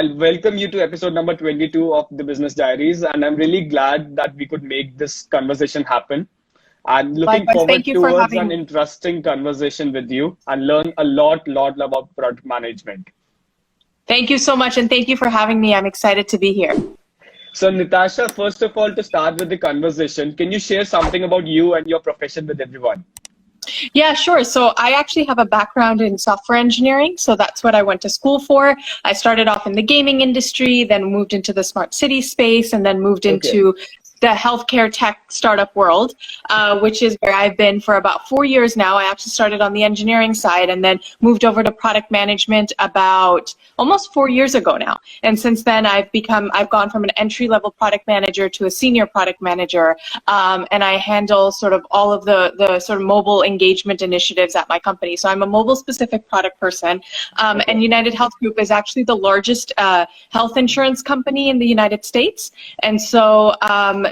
I'll welcome you to episode number 22 of the Business Diaries. And I'm really glad that we could make this conversation happen. I'm looking Likewise, forward thank you for towards having an me. interesting conversation with you and learn a lot about product management. Thank you so much, and thank you for having me. I'm excited to be here. So Nitasha, first of all, to start with the conversation, can you share something about you and your profession with everyone? Yeah, sure. So I actually have a background in software engineering. So that's what I went to school for. I started off in the gaming industry, then moved into the smart city space, and then moved into the healthcare tech startup world, which is where I've been for about 4 years now. I actually started on the engineering side and then moved over to product management about almost 4 years ago now. And since then, I've gone from an entry-level product manager to a senior product manager, and I handle sort of all of the sort of mobile engagement initiatives at my company. So I'm a mobile-specific product person, and United Health Group is actually the largest health insurance company in the United States, and so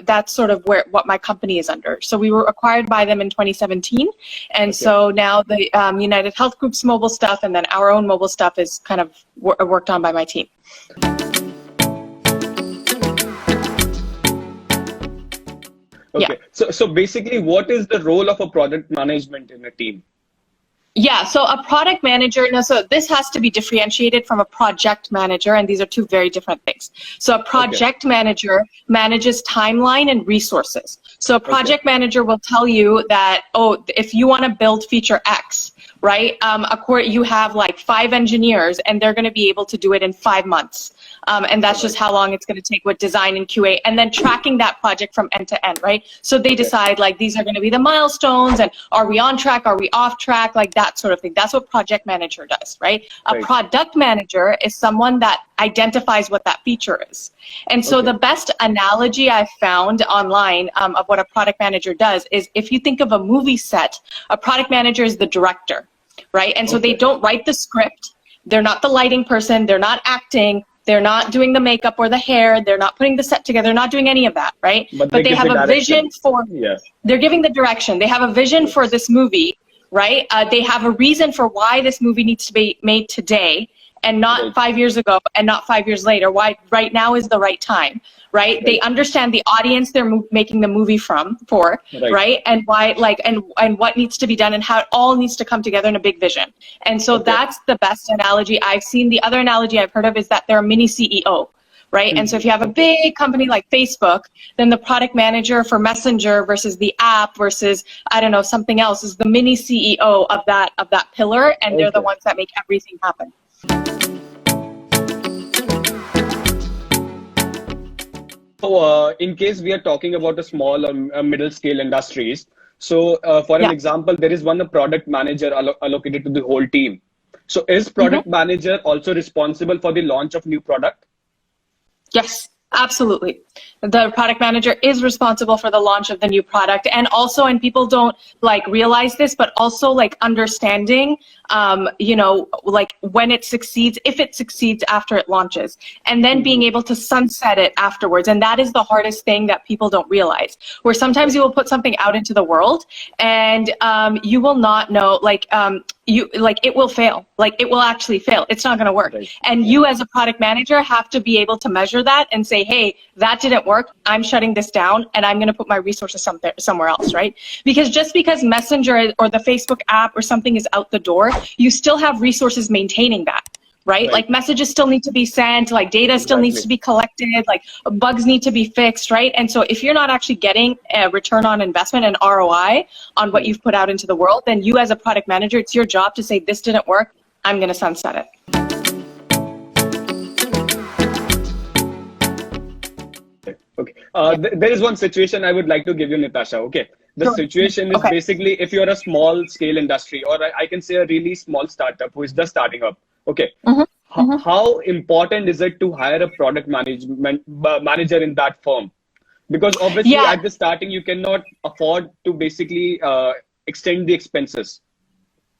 that's sort of what my company is under. So we were acquired by them in 2017, and so now the United Health Group's mobile stuff and then our own mobile stuff is kind of worked on by my team. Okay, so basically, what is the role of a product management in a team? Yeah, so a product manager, so this has to be differentiated from a project manager, and these are two very different things. So a project manager manages timeline and resources. So a project manager will tell you that, oh, if you want to build feature X, right, you have like 5 engineers, and they're going to be able to do it in 5 months. And that's just how long it's going to take with design and QA, and then tracking that project from end to end, right? So they decide like these are going to be the milestones, and are we on track, are we off track, like that sort of thing. That's what project manager does, right? A product manager is someone that identifies what that feature is. And so the best analogy I've found online of what a product manager does is if you think of a movie set, a product manager is the director, right? And so they don't write the script. They're not the lighting person. They're not acting. They're not doing the makeup or the hair. They're not putting the set together. They're not doing any of that, right? But they have a vision for, they're giving the direction. They have a vision for this movie, right? They have a reason for why this movie needs to be made today and not 5 years ago and not 5 years later, why right now is the right time, right? They understand the audience they're making the movie for, right? And why, like, and what needs to be done and how it all needs to come together in a big vision. And so that's the best analogy I've seen. The other analogy I've heard of is that they're a mini CEO, right? And so if you have a big company like Facebook, then the product manager for Messenger versus the app versus, I don't know, something else is the mini CEO of that pillar, and they're the ones that make everything happen. So in case we are talking about a small or middle scale industries, so for an example, there is one product manager allocated to the whole team. So is product manager also responsible for the launch of new product? Yes, absolutely. The product manager is responsible for the launch of the new product, and also, and people don't like realize this, but also like understanding, you know, like when it succeeds, if it succeeds after it launches, and then being able to sunset it afterwards. And that is the hardest thing that people don't realize, where sometimes you will put something out into the world and you will not know, like, it will fail, like it will actually fail. It's not going to work. And you as a product manager have to be able to measure that and say, hey, that didn't work. I'm shutting this down and I'm going to put my resources somewhere else, right? Because just because Messenger or the Facebook app or something is out the door, you still have resources maintaining that. Right? Like messages still need to be sent, like data still needs to be collected, like bugs need to be fixed, right? And so if you're not actually getting a return on investment and ROI on what you've put out into the world, then you as a product manager, it's your job to say, this didn't work, I'm going to sunset it. Okay. There is one situation I would like to give you, Nitasha. Okay. The situation is basically if you're a small scale industry, or I can say a really small startup who is just starting up. Okay. How important is it to hire a product manager in that firm? Because obviously at the starting, you cannot afford to basically extend the expenses.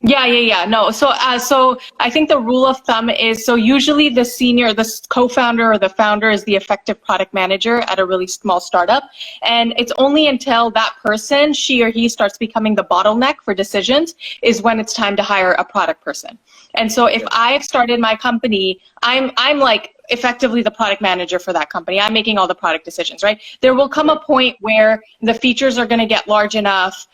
No, so I think the rule of thumb is, so usually the co-founder or the founder is the effective product manager at a really small startup. And it's only until that person, she or he, starts becoming the bottleneck for decisions is when it's time to hire a product person. And so if I've started my company, I'm like, effectively the product manager for that company. I'm making all the product decisions, right? There will come a point where the features are going to get large enough.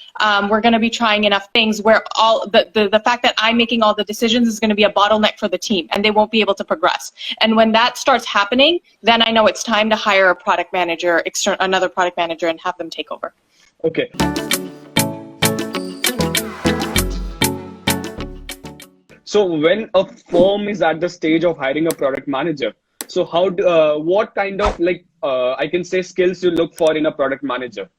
We're going to be trying enough things where all the fact that I'm making all the decisions is going to be a bottleneck for the team, and they won't be able to progress. And when that starts happening, then I know it's time to hire a product manager, another product manager, and have them take over. Okay. So when a firm is at the stage of hiring a product manager, so what kind of I can say skills you look for in a product manager?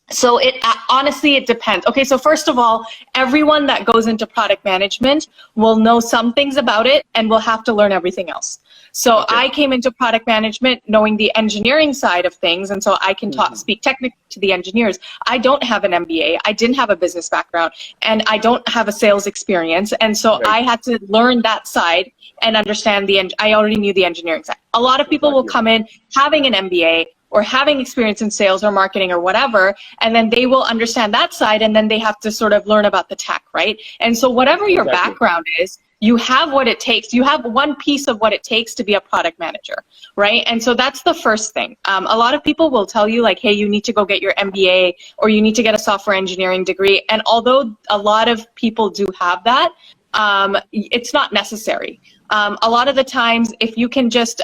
So honestly, it depends. Okay, so first of all, everyone that goes into product management will know some things about it and will have to learn everything else. So Okay. I came into product management knowing the engineering side of things, and so I can speak technically to the engineers. I don't have an MBA, I didn't have a business background, and I don't have a sales experience, and so Right. I had to learn that side and understand I already knew the engineering side. A lot of people will come in having an MBA or having experience in sales or marketing or whatever, and then they will understand that side, and then they have to sort of learn about the tech, right? And so whatever your background is, you have what it takes. You have one piece of what it takes to be a product manager, right? And so that's the first thing. A lot of people will tell you like, hey, you need to go get your MBA or you need to get a software engineering degree. And although a lot of people do have that, it's not necessary. A lot of the times, if you can just,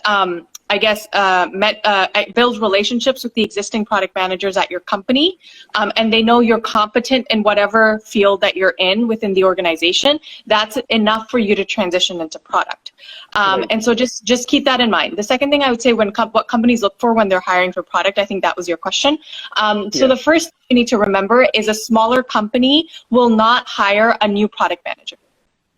build relationships with the existing product managers at your company, and they know you're competent in whatever field that you're in within the organization, that's enough for you to transition into product. And so just keep that in mind. The second thing I would say what companies look for when they're hiring for product, I think that was your question. So the first thing you need to remember is a smaller company will not hire a new product manager,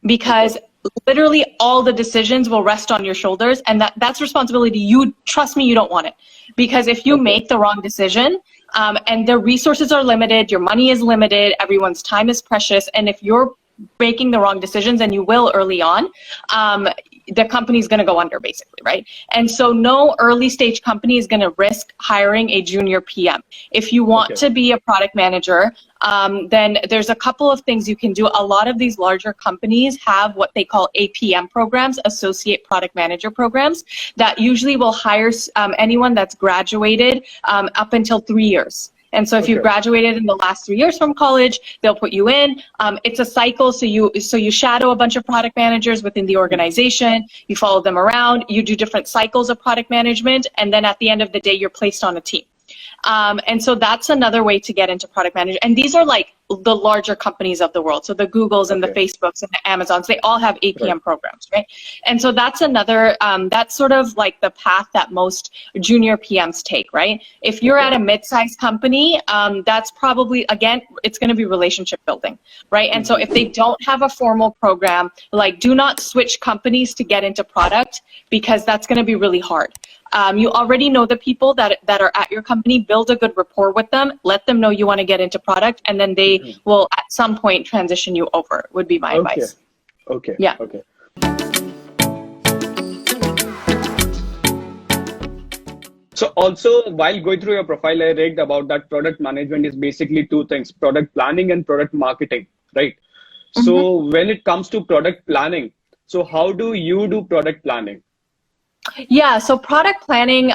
because literally all the decisions will rest on your shoulders, and that's responsibility. You trust me, you don't want it, because if you make the wrong decision, and their resources are limited, your money is limited, everyone's time is precious, and if you're making the wrong decisions, and you will early on, the company's going to go under, basically, right? And so no early stage company is going to risk hiring a junior PM. If you want to be a product manager, then there's a couple of things you can do. A lot of these larger companies have what they call APM programs, Associate Product Manager programs, that usually will hire anyone that's graduated up until 3 years. And so if you graduated in the last 3 years from college, they'll put you in. It's a cycle, so you shadow a bunch of product managers within the organization, you follow them around, you do different cycles of product management, and then at the end of the day, you're placed on a team. And so that's another way to get into product management. And these are like the larger companies of the world. So the Googles and the Facebooks and the Amazons, they all have APM programs, right? And so that's another, that's sort of like the path that most junior PMs take, right? If you're at a mid-sized company, that's probably, again, it's going to be relationship building, right? And so if they don't have a formal program, like do not switch companies to get into product, because that's going to be really hard. You already know the people that are at your company, build a good rapport with them, let them know you want to get into product, and then they will at some point transition you over, would be my advice. Okay. Yeah. Okay. So also, while going through your profile, I read about that product management is basically two things, product planning and product marketing, right? So when it comes to product planning, so how do you do product planning? Yeah, so product planning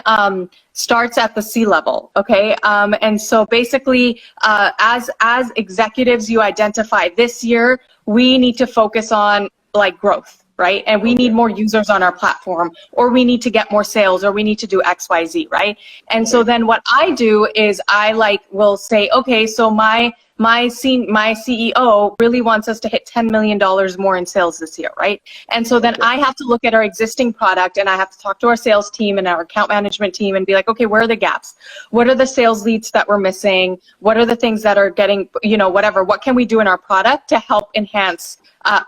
starts at the C-level, okay? And so basically, as executives, you identify this year, we need to focus on like growth, right? And we need more users on our platform, or we need to get more sales, or we need to do X, Y, Z, right? And so then what I do is I will say, okay, so my CEO really wants us to hit $10 million more in sales this year, right? And so then I have to look at our existing product, and I have to talk to our sales team and our account management team and be like, okay, where are the gaps? What are the sales leads that we're missing? What are the things that are getting, whatever, what can we do in our product to help enhance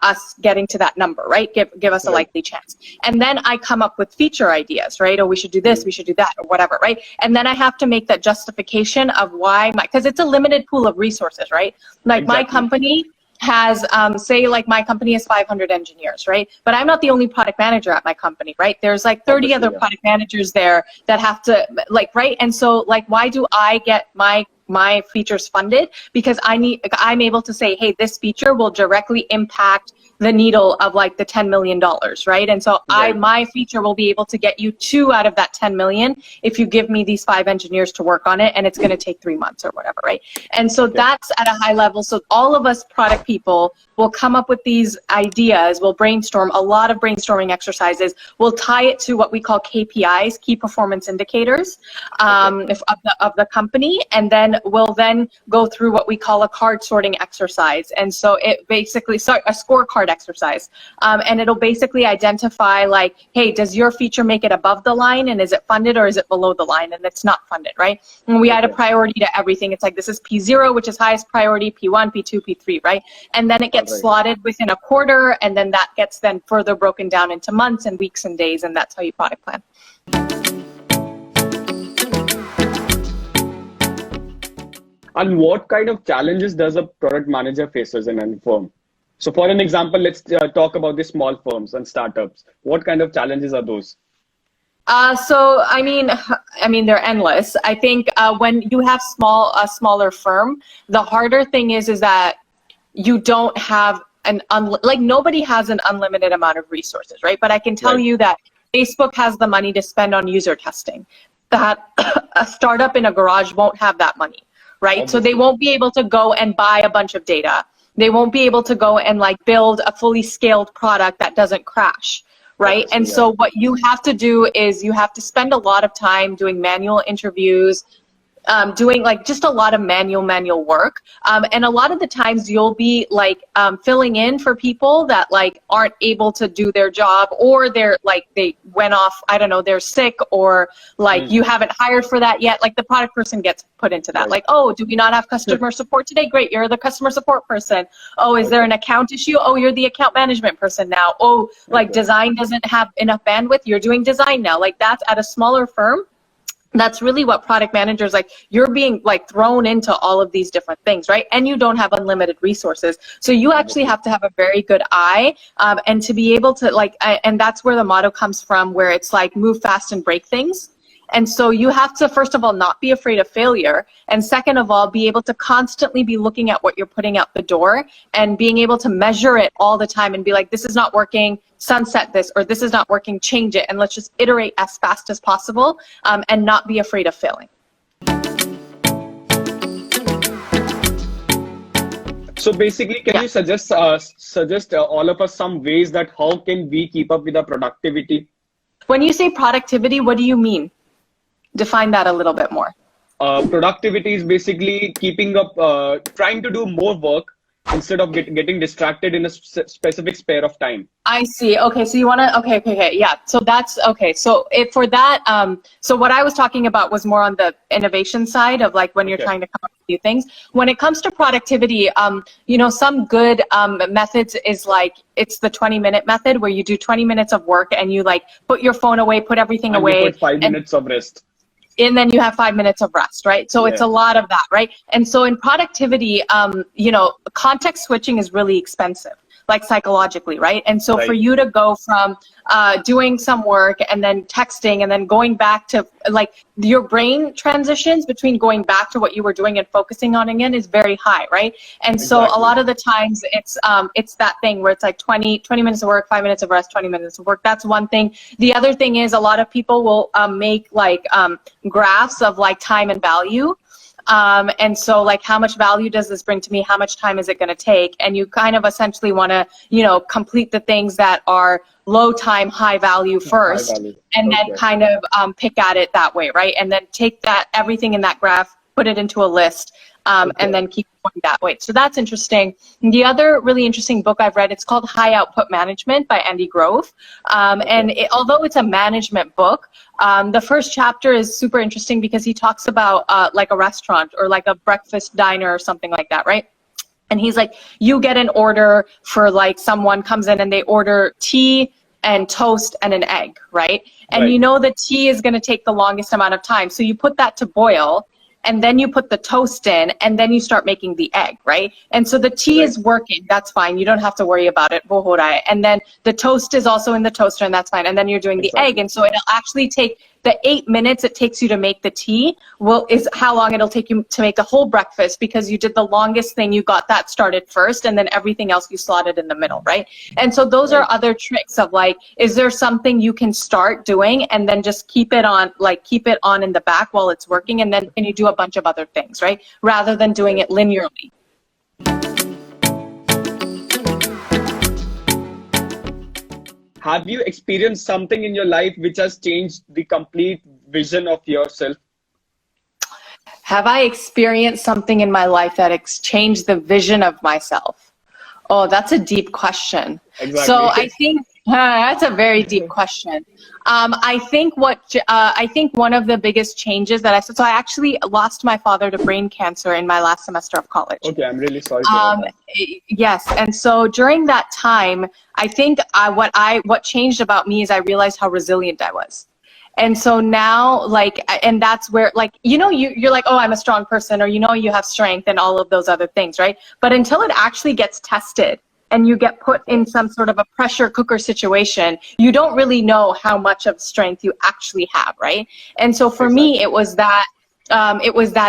us getting to that number, right? Give us a likely chance. And then I come up with feature ideas, right? Oh, we should do this, we should do that, or whatever, right? And then I have to make that justification of why because it's a limited pool of resources, right? Like my company has, say like my company has 500 engineers, right? But I'm not the only product manager at my company, right? There's like 30 other product managers there that have to right? And so like, why do I get my my features funded, because I'm able to say, hey, this feature will directly impact the needle of like the $10 million, right? And so my feature will be able to get you 2 out of that 10 million if you give me these 5 engineers to work on it, and it's going to take 3 months or whatever, right? And so that's at a high level. So all of us product people will come up with these ideas, we'll brainstorm, a lot of brainstorming exercises, we'll tie it to what we call KPIs, key performance indicators, of the company, and then we'll then go through what we call a card sorting exercise. And so it basically, a scorecard exercise, and it'll basically identify like, hey, does your feature make it above the line, and is it funded, or is it below the line and it's not funded, right? And we add a priority to everything. It's like, this is P0, which is highest priority, P1, P2, P3, right? And then it gets slotted within a quarter, and then that gets then further broken down into months and weeks and days, and that's how you product plan. And what kind of challenges does a product manager faces in a firm? So for an example, let's talk about the small firms and startups. What kind of challenges are those? So I mean, they're endless. I think when you have a smaller firm, the harder thing is that you don't have like nobody has an unlimited amount of resources, right? But I can tell you that Facebook has the money to spend on user testing. That a startup in a garage won't have that money, right? Obviously. So they won't be able to go and buy a bunch of data. They won't be able to go and like build a fully scaled product that doesn't crash, right? And so what you have to do is you have to spend a lot of time doing manual interviews, doing like just a lot of manual work. And a lot of the times you'll be like filling in for people that like aren't able to do their job, or they're like, they went off, I don't know, they're sick, or like you haven't hired for that yet. Like the product person gets put into that. Like, oh, do we not have customer support today? Great, you're the customer support person. Oh, is there an account issue? Oh, you're the account management person now. Oh, like design doesn't have enough bandwidth. You're doing design now. Like that's at a smaller firm. That's really what product managers, like you're being like thrown into all of these different things, right? And you don't have unlimited resources. So you actually have to have a very good eye, and to be able to like, and that's where the motto comes from, where it's like move fast and break things. And so you have to, first of all, not be afraid of failure. And second of all, be able to constantly be looking at what you're putting out the door and being able to measure it all the time and be like, this is not working, sunset this, or this is not working, change it. And let's just iterate as fast as possible, and not be afraid of failing. So basically, can you suggest all of us some ways that how can we keep up with our productivity? When you say productivity, what do you mean? Define that a little bit more. Productivity is basically keeping up, trying to do more work instead of getting distracted in a specific spare of time. I see. Okay, so you want to, okay, yeah. So that's, okay. So for that, so what I was talking about was more on the innovation side of like when you're trying to come up with new things. When it comes to productivity, you know, some good methods is like, it's the 20-minute method where you do 20 minutes of work and you like put your phone away, put everything away. You put 5 minutes of rest. And then you have 5 minutes of rest, right? So it's a lot of that, right? And so in productivity, you know, context switching is really expensive, like psychologically, right? And so for you to go from doing some work and then texting and then going back to like your brain transitions between going back to what you were doing and focusing on again is very high, right? And so a lot of the times it's that thing where it's like 20 minutes of work, 5 minutes of rest, 20 minutes of work. That's one thing. The other thing is a lot of people will make like graphs of like time and value. And so like, how much value does this bring to me? How much time is it going to take? And you kind of essentially want to, you know, complete the things that are low time, high value first, and then kind of pick at it that way, right? And then take that, everything in that graph, put it into a list, and then keep going that way. So that's interesting. The other really interesting book I've read, it's called High Output Management by Andy Grove. And although it's a management book, the first chapter is super interesting because he talks about like a restaurant or like a breakfast diner or something like that, right? And he's like, you get an order for like someone comes in and they order tea and toast and an egg, right? And you know the tea is going to take the longest amount of time. So you put that to boil, and then you put the toast in, and then you start making the egg, right? And so the tea is working, that's fine. You don't have to worry about it. And then the toast is also in the toaster, and that's fine. And then you're doing the egg. And so it'll actually take the 8 minutes it takes you to make the tea is how long it'll take you to make a whole breakfast, because you did the longest thing, you got that started first, and then everything else you slotted in the middle, right? And so those are other tricks of like, is there something you can start doing and then just keep it on in the back while it's working, and then you do a bunch of other things, right? Rather than doing it linearly. Have you experienced something in your life which has changed the complete vision of yourself? Have I experienced something in my life that changed the vision of myself? Oh, that's a deep question. Exactly. So I think that's a very deep question. I think one of the biggest changes that so I actually lost my father to brain cancer in my last semester of college. Okay, I'm really sorry to hear that. Yes, and so during that time, I think what changed about me is I realized how resilient I was. And so now, like, and that's where, like, you're like, oh, I'm a strong person, or you have strength and all of those other things, right? But until it actually gets tested and you get put in some sort of a pressure cooker situation, you don't really know how much of strength you actually have, right? And so for me, it was that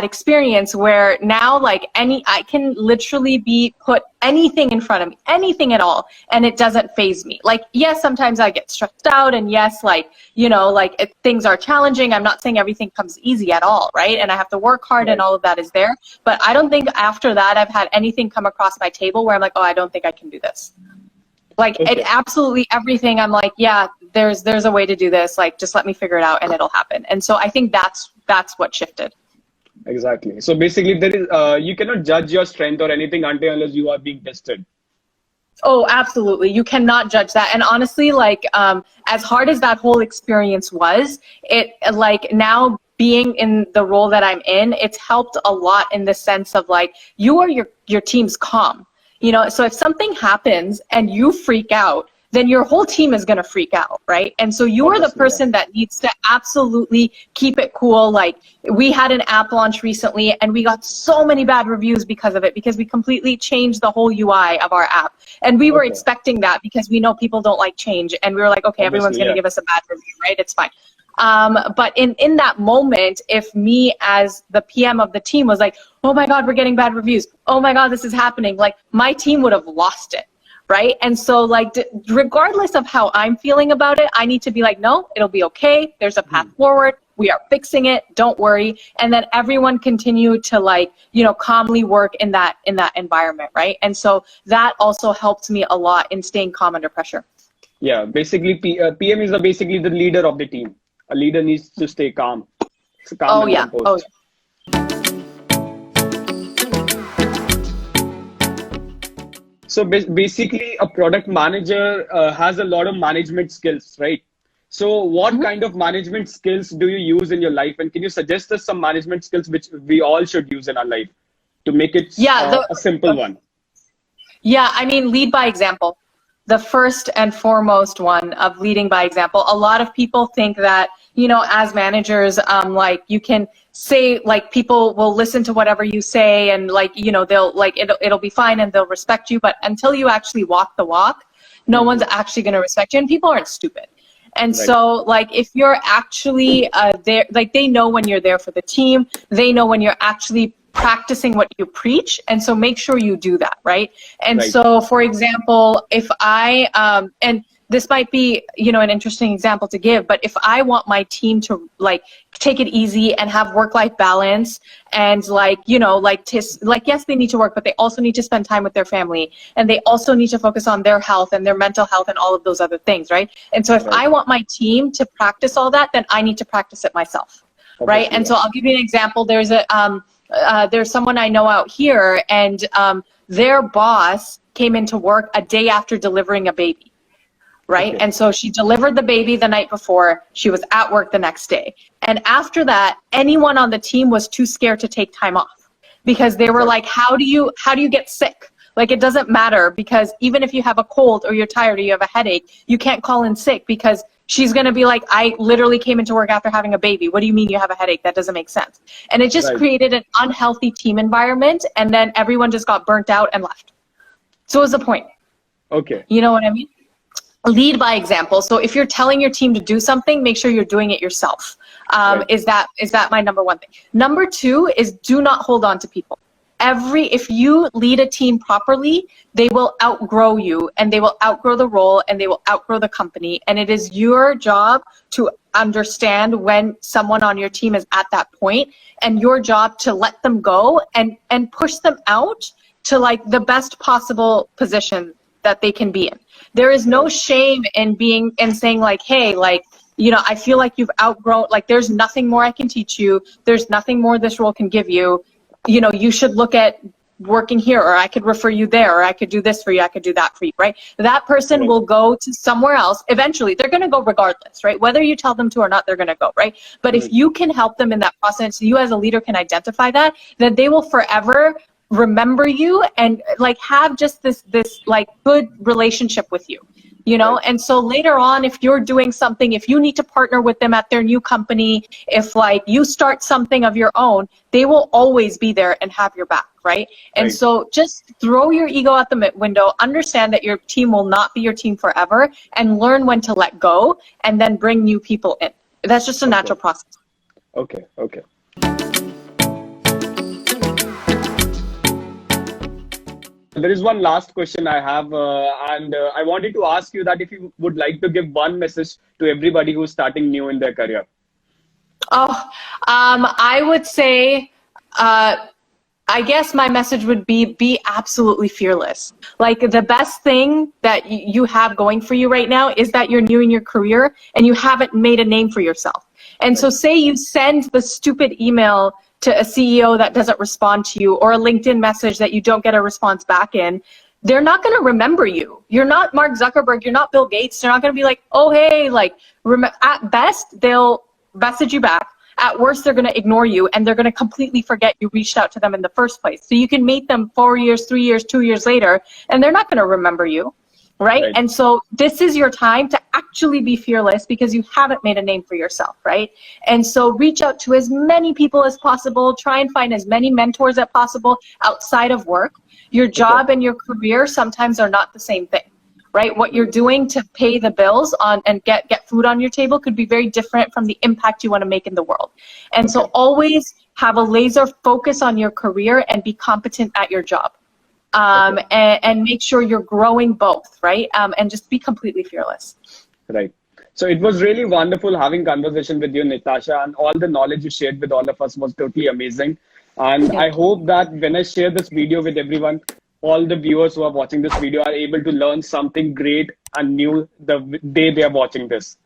experience where now, like, I can literally put anything in front of me, anything at all, and it doesn't faze me. Like, yes, sometimes I get stressed out, and yes, like, things are challenging. I'm not saying everything comes easy at all, right? And I have to work hard, and all of that is there. But I don't think after that I've had anything come across my table where I'm like, oh, I don't think I can do this. Like, it absolutely everything. I'm like, yeah, there's a way to do this. Like, just let me figure it out, and it'll happen. And so I think that's what shifted. Exactly. So basically, there is you cannot judge your strength or anything unless you are being tested. Oh, absolutely. You cannot judge that. And honestly, like, as hard as that whole experience was, it, like, now being in the role that I'm in, it's helped a lot in the sense of, like, you are your team's calm. So if something happens and you freak out, then your whole team is going to freak out, right? And so you are the person that needs to absolutely keep it cool. Like, we had an app launch recently, and we got so many bad reviews because of it, because we completely changed the whole UI of our app. And we were expecting that because we know people don't like change. And we were like, okay, everyone's going to give us a bad review, right? It's fine. But in that moment, if me as the PM of the team was like, oh my God, we're getting bad reviews, oh my God, this is happening, like, my team would have lost it. Right? And so, like, regardless of how I'm feeling about it, I need to be like, no, it'll be okay. There's a path forward. We are fixing it. Don't worry. And then everyone continue to, like, calmly work in that environment. Right? And so that also helped me a lot in staying calm under pressure. Yeah. Basically, PM is basically the leader of the team. A leader needs to stay calm. Oh, yeah. Composed. Oh, yeah. So basically, a product manager has a lot of management skills, right? So what kind of management skills do you use in your life? And can you suggest us some management skills which we all should use in our life to make it a simple one? Yeah, I mean, lead by example. The first and foremost one of leading by example. A lot of people think that, as managers, like, you can say, like, people will listen to whatever you say, and, like, they'll, like, it'll be fine and they'll respect you. But until you actually walk the walk, no one's actually going to respect you, and people aren't stupid. And so, like, if you're actually there, like, they know when you're there for the team, they know when you're actually practicing what you preach, and so make sure you do that, right? And so, for example, if I and this might be, an interesting example to give, but if I want my team to, like, take it easy and have work-life balance, and, like, yes, they need to work, but they also need to spend time with their family, and they also need to focus on their health and their mental health and all of those other things, right? And so if I want my team to practice all that, then I need to practice it myself, right? And so I'll give you an example. There's someone I know out here, and their boss came into work a day after delivering a baby. Right? And so she delivered the baby the night before. She was at work the next day. And after that, anyone on the team was too scared to take time off, because they were like, how do you get sick? Like, it doesn't matter, because even if you have a cold or you're tired or you have a headache, you can't call in sick, because she's going to be like, I literally came into work after having a baby. What do you mean you have a headache? That doesn't make sense. And it just created an unhealthy team environment. And then everyone just got burnt out and left. So what was the point? Okay. You know what I mean? Lead by example. So if you're telling your team to do something, make sure you're doing it yourself, Right. Is that my number one thing. Number two is do not hold on to people. If you lead a team properly, they will outgrow you and they will outgrow the role and they will outgrow the company. And it is your job to understand when someone on your team is at that point, and your job to let them go and push them out to like the best possible position that they can be in. There is no shame in being and saying like, hey, like, you know, I feel like you've outgrown, like there's nothing more I can teach you. There's nothing more this role can give you. You know, you should look at working here, or I could refer you there, or I could do this for you, I could do that for you, right? That person will go to somewhere else. Eventually, they're going to go regardless, right? Whether you tell them to or not, they're going to go, right? But if you can help them in that process, you as a leader can identify that, then they will forever remember you and like have just this like good relationship with you. You know, and so later on, if you're doing something, if you need to partner with them at their new company, if like you start something of your own, they will always be there and have your back, right? And so just throw your ego out the window, understand that your team will not be your team forever, and learn when to let go and then bring new people in. That's just a natural process. Okay, okay. There is one last question I have, and I wanted to ask you that if you would like to give one message to everybody who's starting new in their career. I would say, I guess my message would be absolutely fearless. Like the best thing that you have going for you right now is that you're new in your career and you haven't made a name for yourself. And so say you send the stupid email to a CEO that doesn't respond to you, or a LinkedIn message that you don't get a response back in, they're not going to remember you. You're not Mark Zuckerberg. You're not Bill Gates. They're not going to be like, oh, hey, like, at best, they'll message you back. At worst, they're going to ignore you, and they're going to completely forget you reached out to them in the first place. So you can meet them 4 years, 3 years, 2 years later, and they're not going to remember you. Right? And so this is your time to actually be fearless because you haven't made a name for yourself, right? And so reach out to as many people as possible, try and find as many mentors as possible outside of work. Your job and your career sometimes are not the same thing, right? What you're doing to pay the bills on and get food on your table could be very different from the impact you want to make in the world. And so always have a laser focus on your career and be competent at your job. And make sure you're growing both, right? And just be completely fearless. Right. So it was really wonderful having conversation with you, Nitasha, and all the knowledge you shared with all of us was totally amazing. And I hope that when I share this video with everyone, all the viewers who are watching this video are able to learn something great and new the day they are watching this.